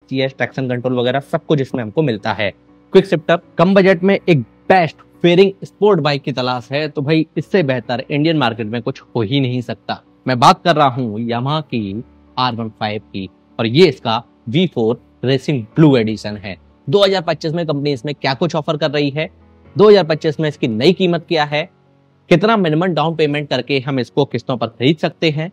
TCS, traction control वगैरह सब कुछ इसमें हमको मिलता है। क्विक शिफ्टर, कम बजट में एक बेस्ट फेयरिंग स्पोर्ट बाइक की तलाश है तो भाई इससे बेहतर इंडियन मार्केट में कुछ हो ही नहीं सकता। मैं बात कर रहा हूँ यामाहा की R15 की, और ये इसका V4 रेसिंग ब्लू एडिशन है। 2025 में कंपनी इसमें क्या कुछ ऑफर कर रही है, 2025 में इसकी नई कीमत क्या है, कितना मिनिमम डाउन पेमेंट करके हम इसको किस्तों पर खरीद सकते हैं,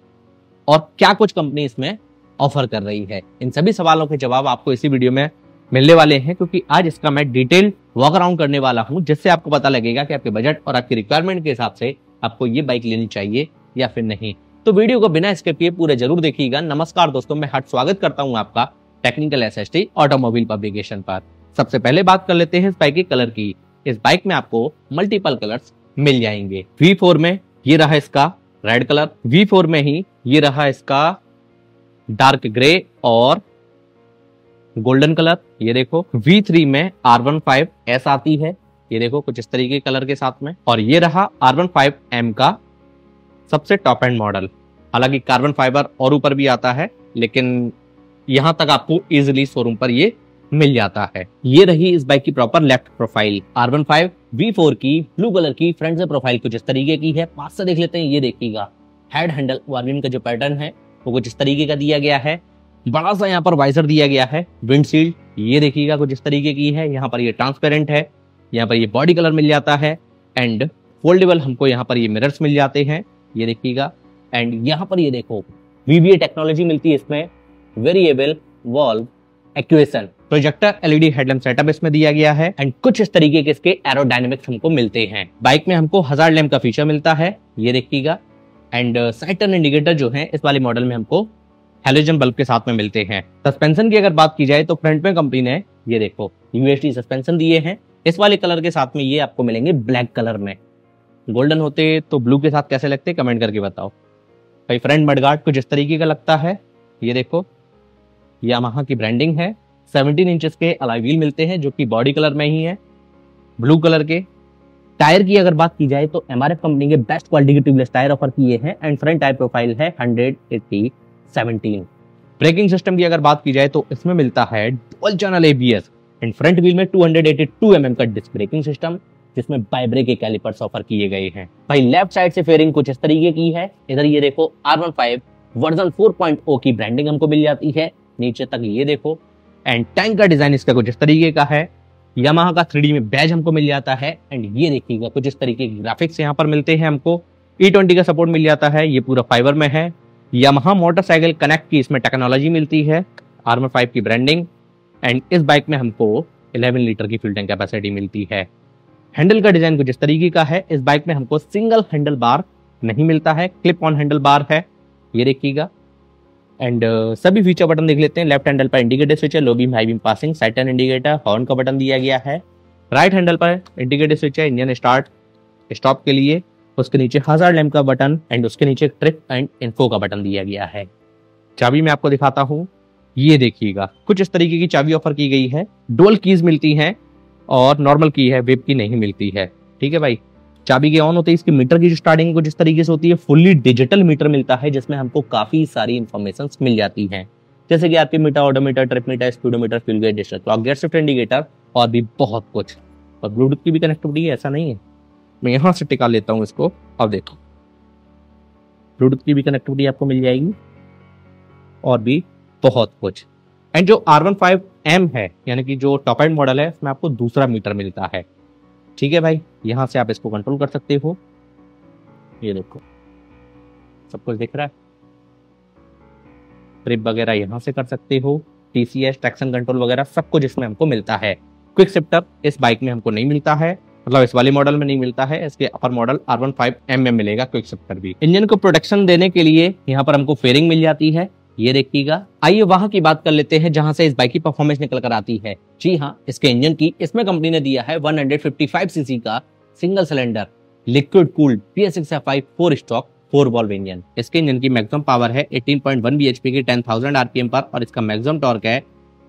और क्या कुछ कंपनी इसमें ऑफर कर रही है, इन सभी सवालों के जवाब आपको इसी वीडियो में मिलने वाले हैं। क्योंकि आज इसका मैं डिटेल वॉक अराउंड करने वाला हूं, जिससे आपको पता लगेगा कि आपके बजट और आपकी रिक्वायरमेंट के हिसाब से आपको ये बाइक लेनी चाहिए या फिर नहीं। तो वीडियो को बिना स्किप किए पूरे जरूर देखिएगा। नमस्कार दोस्तों, मैं हार्दिक स्वागत करता हूं आपका टेक्निकल SST ऑटोमोबाइल पब्लिकेशन पर। सबसे पहले बात कर लेते हैं इस बाइक के कलर की। इस बाइक में आपको मल्टीपल कलर्स मिल जाएंगे। V4 में ये रहा इसका रेड कलर, V4 में ही ये रहा इसका डार्क ग्रे और गोल्डन कलर। ये देखो V3 में R15S आती है, ये देखो कुछ इस तरीके कलर के साथ में। और ये रहा R15M का सबसे टॉप एंड मॉडल। हालांकि कार्बन फाइबर और ऊपर भी आता है, लेकिन यहां तक आपको इजिली शोरूम पर ये मिल जाता है। ये रही इस बाइक की proper left profile. R15 V4 की ब्लू कलर की फ्रंट से प्रोफाइल कुछ इस तरीके की है। पास से देख लेते हैं, ये देखिएगा हेड हैंडल वार्निंग का जो पैटर्न है वो कुछ इस तरीके का दिया गया है। बड़ा सा यहाँ पर वाइजर दिया गया है। विंडशील्ड ये देखिएगा कुछ इस तरीके की है। यहाँ पर ये ट्रांसपेरेंट है, यहाँ पर ये बॉडी कलर मिल जाता है एंड फोल्डेबल हमको यहाँ पर ये मिरर्स मिल जाते हैं, ये देखिएगा। एंड यहाँ पर ये देखो VVA टेक्नोलॉजी मिलती है इसमें, variable valve actuation. Projector LED headlamp setup इसमें दिया गया है एंड कुछ इस तरीके के इसके एरोडायनेमिक्स हमको मिलते हैं। बाइक में हमको हजार्ड लैम्प का फीचर मिलता है, ये देखिएगा। एंड साइड टर्न इंडिकेटर जो है इस वाले मॉडल में हमको हैलोजन बल्ब के साथ में मिलते हैं। सस्पेंशन की अगर बात की जाए तो फ्रंट में कंपनी ने ये देखो UHT सस्पेंशन दिए हैं। इस वाले कलर के साथ में ये आपको मिलेंगे ब्लैक कलर में। गोल्डन होते तो ब्लू के साथ कैसे लगते कमेंट करके बताओ भाई। फ्रंट मडगार्ड कुछ इस तरीके का लगता है, ये देखो यामाहा की ब्रांडिंग है। 17 इंचेस के अलॉय व्हील मिलते हैं जो कि बॉडी कलर में ही है, ब्लू कलर के। टायर की अगर बात की जाए तो MRF कंपनी के बेस्ट क्वालिटी के ट्यूबलेस टायर ऑफर किए हैं एंड फ्रंट टायर प्रोफाइल है 100/80/17। ब्रेकिंग सिस्टम की अगर बात की जाए तो इसमें मिलता है dual channel ABS and front wheel में 282 mm का डिस्क ब्रेकिंग सिस्टम, जिसमें बाई ब्रेक के कैलिपर्स ऑफर किए गए हैं। भाई लेफ्ट साइड से फेयरिंग कुछ इस तरीके की है। इधर ये देखो R15 वर्जन 4.0 की ब्रांडिंग हमको मिल जाती है, नीचे तक ये देखो। एंड टैंक का डिजाइन इसका कुछ इस तरीके का है। यामाहा का 3D में बैज हमको मिल जाता है एंड ये देखिएगा कुछ इस तरीके के ग्राफिक्स यहाँ पर मिलते हैं हमको। E20 का सपोर्ट मिल जाता है, ये पूरा फाइबर में है। यामाहा मोटरसाइकिल कनेक्ट की इसमें टेक्नोलॉजी मिलती है, R15 की ब्रांडिंग। एंड इस बाइक में हमको 11 लीटर की फ्यूल टैंक कैपेसिटी मिलती है। हैंडल का डिजाइन कुछ इस तरीके का है। इस बाइक में हमको सिंगल हैंडल बार नहीं मिलता है, क्लिप ऑन हैंडल बार है, ये देखिएगा। एंड सभी फीचर बटन देख लेते हैं। लेफ्ट हैंडल पर इंडिकेटर स्विच है, low beam high beam passing, side turn indicator, horn का बटन दिया गया है। राइट हैंडल पर इंडिकेटर स्विच है इंजन स्टार्ट स्टॉप के लिए। उसके नीचे हजार्ड लैम्प का बटन एंड उसके नीचे ट्रिप एंड इन्फो का बटन दिया गया है। चाबी मैं आपको दिखाता हूँ, ये देखिएगा कुछ इस तरीके की चाबी ऑफर की गई है। डुअल कीज मिलती हैं और नॉर्मल की है, वेब की नहीं मिलती है, ठीक है भाई। चाबी के ऑन होते ही इसकी मीटर की जो स्टार्टिंग कुछ इस तरीके से होती है। फुल्ली डिजिटल मीटर मिलता है जिसमें हमको काफी सारी इंफॉर्मेशन मिल जाती हैं, जैसे कि आपकी meter, odometer, trip meter, speedometer, fuel gauge, distance, clock, gear shift indicator और भी बहुत कुछ। और ब्लूटूथ की भी कनेक्टिविटी है, ऐसा नहीं है। मैं यहाँ से टिका लेता हूँ इसको, अब देखो ब्लूटूथ की भी कनेक्टिविटी आपको मिल जाएगी और भी बहुत कुछ। एंड जो R15M है यानी कि जो टॉप एंड मॉडल है, इसमें आपको दूसरा मीटर मिलता है, ठीक है भाई। यहां से आप इसको कंट्रोल कर सकते हो, ये देखो सब कुछ दिख रहा है। ट्रिप वगैरह यहां से कर सकते हो, TCS, ट्रैक्शन कंट्रोल वगैरह सब कुछ इसमें हमको मिलता है। क्विक शिफ्टर इस बाइक में हमको नहीं मिलता है, मतलब इस वाले मॉडल में नहीं मिलता है। इसके अपर मॉडल R15M में मिलेगा क्विक शिफ्टर भी। इंजन को प्रोटेक्शन देने के लिए यहाँ पर हमको फेयरिंग मिल जाती है, ये देखिएगा। आइए वहां की बात कर लेते हैं जहां से इस बाइक की परफॉर्मेंस निकल कर आती है। जी हाँ, इसके इंजन की इसमें कंपनी ने दिया है 155 सीसी का single cylinder liquid cooled PSX-FI 4 stroke 4 valve engine. इसके इंजन की मैक्सिमम पावर है 18.1 bhp की 10,000 RPM पर और इसका मैक्सिमम टॉर्क है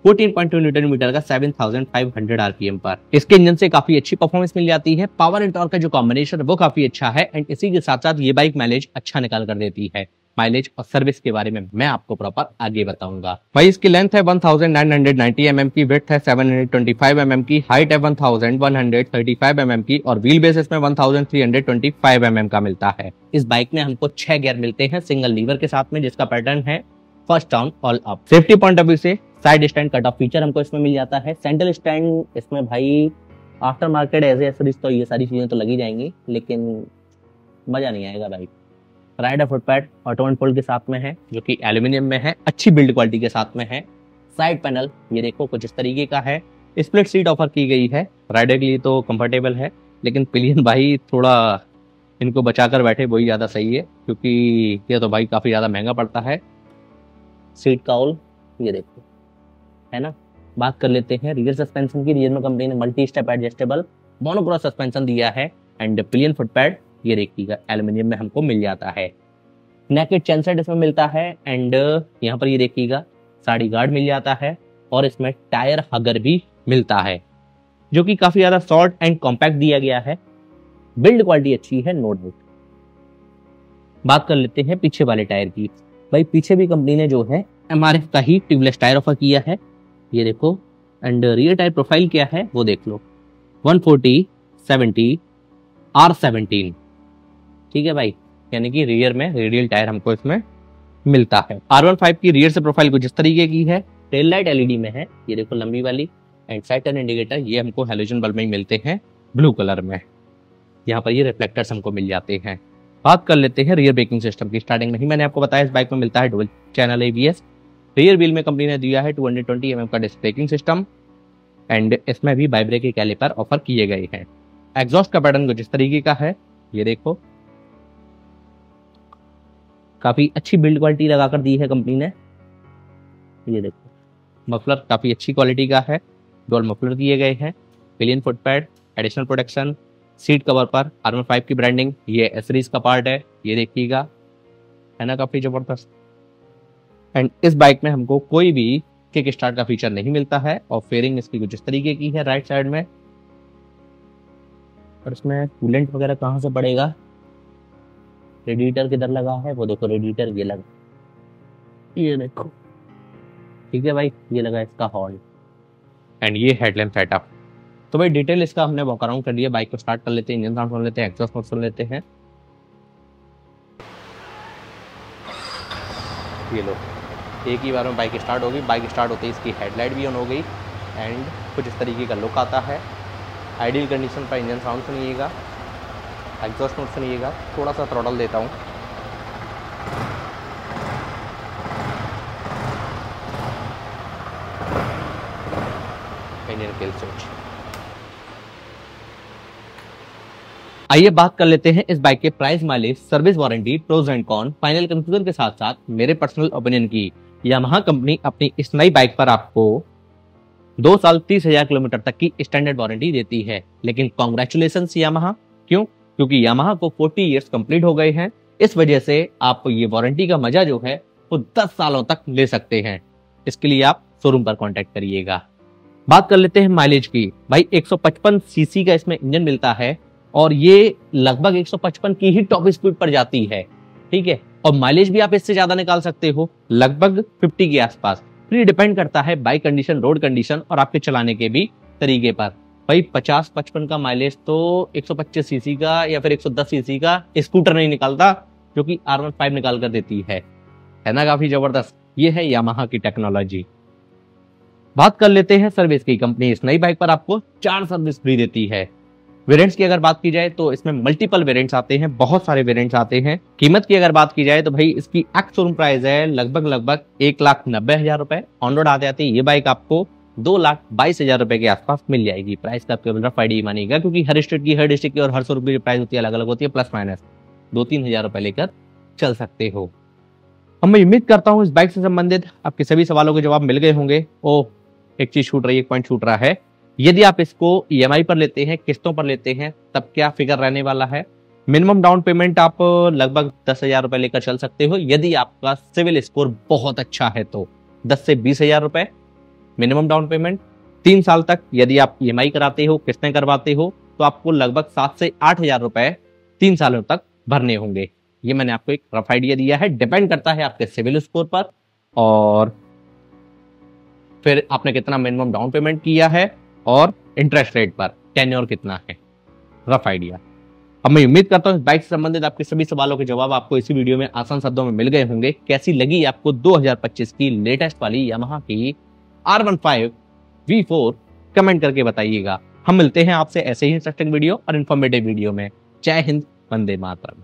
14.2 न्यूटन मीटर का 7,500 RPM पर। इसके इंजन से काफी अच्छी परफॉर्मेंस मिल जाती है। पावर एंड टॉर्क का जो कॉम्बिनेशन है वो काफी अच्छा है एंड इसी के साथ साथ ये बाइक माइलेज अच्छा निकाल कर देती है। माइलेज और सर्विस के बारे में मैं आपको प्रॉपर आगे बताऊंगा। भाई इसकी लेंथ है 1990 mm की, विड्थ है 725 mm की, हाइट है 1135 mm की और व्हील बेस इसमें 1325 mm का मिलता है। इस बाइक में हमको 6 गियर मिलते हैं सिंगल लीवर के साथ में, जिसका पैटर्न है first down all up. Safety point of view से side stand cut off feature हमको इसमें मिल जाता है। सेंट्रल स्टैंड इसमें भाई आफ्टर मार्केट एज एसरीज तो ये सारी चीजें तो लगी जाएंगी, लेकिन मजा नहीं आएगा भाई। Rider footpad auto and fold के साथ में है, जो कि एल्यूमिनियम में है, अच्छी बिल्ड क्वालिटी के साथ में है। साइड पैनल ये देखो कुछ इस तरीके का है। स्प्लिट सीट ऑफर की गई है, राइडर के लिए तो कंफर्टेबल है, लेकिन पिलियन भाई थोड़ा इनको बचाकर बैठे वही ज्यादा सही है, क्योंकि ये तो भाई काफी ज्यादा महंगा पड़ता है। सीट काउल ये देखो है ना। बात कर लेते हैं रियर सस्पेंशन की। रियर में कंपनी ने multi step adjustable monocross suspension दिया है एंड पिलियन फुटपैड ये देखिएगा एल्यूमिनियम में हमको मिल जाता है। नेकेड चेनसेट इसमें मिलता है एंड यहाँ पर ये देखिएगा साड़ी गार्ड मिल जाता है और इसमें टायर हगर भी मिलता है, जो कि काफी ज्यादा शॉर्ट एंड कॉम्पैक्ट दिया गया है। बिल्ड क्वालिटी अच्छी है, नो डाउट। बात कर लेते हैं पीछे वाले टायर की। भाई पीछे भी कंपनी ने जो है MRF का ही ट्यूबलेस टायर ऑफर किया है, ये देखो। एंड रियर टायर प्रोफाइल क्या है वो देख लो, 140 70 R17, ठीक है भाई, यानी कि रियर में रेडियल टायर हमको इसमें मिलता है। R15 की रियर से प्रोफाइल कुछ इस तरीके की है। टेल लाइट LED में है, ये देखो लंबी वाली। एंड साइड टर्न इंडिकेटर ये हमको हैलोजन बल्ब में ही मिलते हैं ब्लू कलर में। यहाँ पर ये रिफ्लेक्टर्स हमको मिल जाते हैं। बात कर लेते हैं रियर ब्रेकिंग सिस्टम की। स्टार्टिंग में ही मैंने आपको बताया इस बाइक में मिलता है dual channel ABS। Rear wheel में कंपनी ने दिया है 220 mm का डिस्क ब्रेकिंग सिस्टम एंड इसमें भी बाइब्रेक के कैलिपर ऑफर किए गए हैं। एग्जॉस्ट का पैटर्न कुछ इस तरीके का है, ये देखो काफी अच्छी बिल्ड क्वालिटी लगाकर दी है कंपनी ने। ये देखो मफलर काफी अच्छी क्वालिटी का है, डुअल मफलर दिए गए हैं। Pillion footpad, additional protection, seat cover पर R15 की ब्रांडिंग, ये एसरीज का पार्ट है, ये देखिएगा है ना, काफी जबरदस्त। एंड इस बाइक में हमको कोई भी किक स्टार्ट का फीचर नहीं मिलता है और फेयरिंग इसकी कुछ इस तरीके की है राइट साइड में। और इसमें कूलेंट वगैरह कहाँ से पड़ेगा, रेडिएटर किधर लगा है वो देखो, रेडिएटर ये लगा, ये देखो, ठीक है भाई, ये लगा इसका हॉर्न एंड ये हेडलैम्प सेटअप। तो भाई डिटेल इसका हमने वॉक अराउंड कर लिया। बाइक को स्टार्ट कर लेते हैं, इंजन साउंड सुन लेते हैं, एग्जॉस्ट सुन लेते हैं। ये लो एक ही बार में बाइक स्टार्ट होगी। बाइक स्टार्ट होते ही इसकी हेडलाइट भी ऑन हो गई एंड कुछ इस तरीके का लुक आता है। आइडियल कंडीशन पर इंजन साउंड सुनिएगा, एग्जॉस्ट नोट सुनिएगा। थोड़ा सा थ्रॉटल देता हूँ, इंजन किल स्विच। आइए बात कर लेते हैं इस बाइक के price, mileage, service warranty, pros and con, final conclusion के साथ साथ मेरे पर्सनल ओपिनियन की। यामाहा कंपनी अपनी इस नई बाइक पर आपको 2 साल 30,000 किलोमीटर तक की स्टैंडर्ड वारंटी देती है। लेकिन कॉन्ग्रेचुलेशन यामाहा, क्यों? क्योंकि यामाहा को 40 इयर्स कंप्लीट हो गए हैं। इस वजह से आप ये वारंटी का मजा जो है वो 10 सालों तक ले सकते हैं। इसके लिए आप शोरूम पर कॉन्टेक्ट करिएगा। बात कर लेते हैं माइलेज की। भाई 155 सीसी का इसमें इंजन मिलता है और ये लगभग 155 की ही टॉप स्पीड पर जाती है, ठीक है। और माइलेज भी आप इससे ज्यादा निकाल सकते हो, लगभग 50 के आसपास। फिर डिपेंड करता है बाइक कंडीशन, रोड कंडीशन और आपके चलाने के भी तरीके पर। भाई 50-55 का माइलेज तो 125 सीसी का या फिर 110 सीसी का स्कूटर नहीं निकालता, जो कि R15 निकाल कर देती है ना। काफी जबरदस्त ये है यामाहा की टेक्नोलॉजी। बात कर लेते हैं सर्विस की। कंपनी इस नई बाइक पर आपको 4 सर्विस फ्री देती है। वेरिएंट्स की अगर बात की जाए तो इसमें मल्टीपल वेरिएंट्स आते हैं, बहुत सारे वेरिएंट्स आते हैं। कीमत की अगर बात की जाए तो भाई इसकी एक्स शोरूम प्राइस है लगभग 1,90,000 रुपए। ऑन रोड आते आते ये बाइक आपको 2,22,000 रुपए के आसपास मिल जाएगी। प्राइस का केवल रफ आइडिया मानिएगा, क्योंकि हर स्टेट की, हर डिस्ट्रिक्ट की और हर शोरूम की प्राइस होती है अलग अलग होती है, प्लस माइनस 2-3 हजार रुपए लेकर चल सकते हो। अब मैं उम्मीद करता हूँ इस बाइक से संबंधित आपके सभी सवालों के जवाब मिल गए होंगे। एक चीज छूट रही है, एक पॉइंट छूट रहा है। यदि आप इसको EMI पर लेते हैं, किस्तों पर लेते हैं, तब क्या फिगर रहने वाला है? मिनिमम डाउन पेमेंट आप लगभग 10,000 रुपए लेकर चल सकते हो। यदि आपका सिविल स्कोर बहुत अच्छा है तो 10 से 20,000 रुपए मिनिमम डाउन पेमेंट। 3 साल तक यदि आप EMI कराते हो, किस्तें करवाते हो, तो आपको लगभग 7 से 8,000 रुपए 3 सालों तक भरने होंगे। ये मैंने आपको एक रफ आइडिया दिया है, डिपेंड करता है आपके सिविल स्कोर पर और फिर आपने कितना मिनिमम डाउन पेमेंट किया है और इंटरेस्ट रेट पर, टेन्योर कितना है, रफ आइडिया। अब मैं उम्मीद करता हूँ इस बाइक से संबंधित आपके सभी सवालों के जवाब आपको इसी वीडियो में आसान शब्दों में मिल गए होंगे। कैसी लगी आपको 2025 की लेटेस्ट वाली यामाहा की R15 V4 कमेंट करके बताइएगा। हम मिलते हैं आपसे ऐसे ही इंटरेस्टिंग वीडियो और इन्फॉर्मेटिव वीडियो में। जय हिंद, वंदे मातरम।